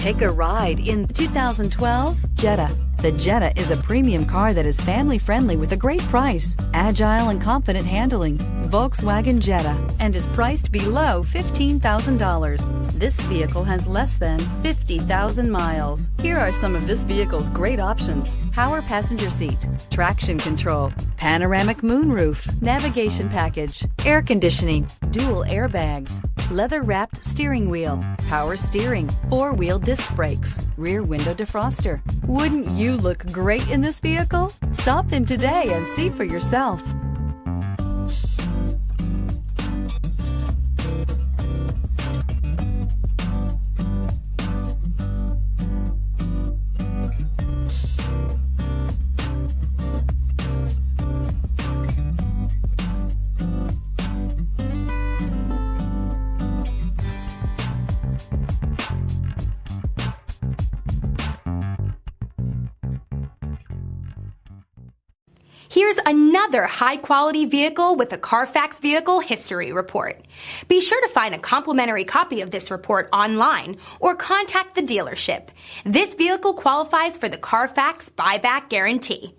Take a ride in 2012 Jetta. The Jetta is a premium car that is family-friendly with a great price, agile and confident handling. Volkswagen Jetta, and is priced below $15,000. This vehicle has less than 50,000 miles. Here are some of this vehicle's great options: power passenger seat, traction control, panoramic moonroof, navigation package, air conditioning, dual airbags, leather-wrapped steering wheel, power steering, four-wheel disc brakes, rear window defroster. Wouldn't you look great in this vehicle? Stop in today and see for yourself. Here's another high-quality vehicle with a Carfax Vehicle History Report. Be sure to find a complimentary copy of this report online or contact the dealership. This vehicle qualifies for the Carfax Buyback Guarantee.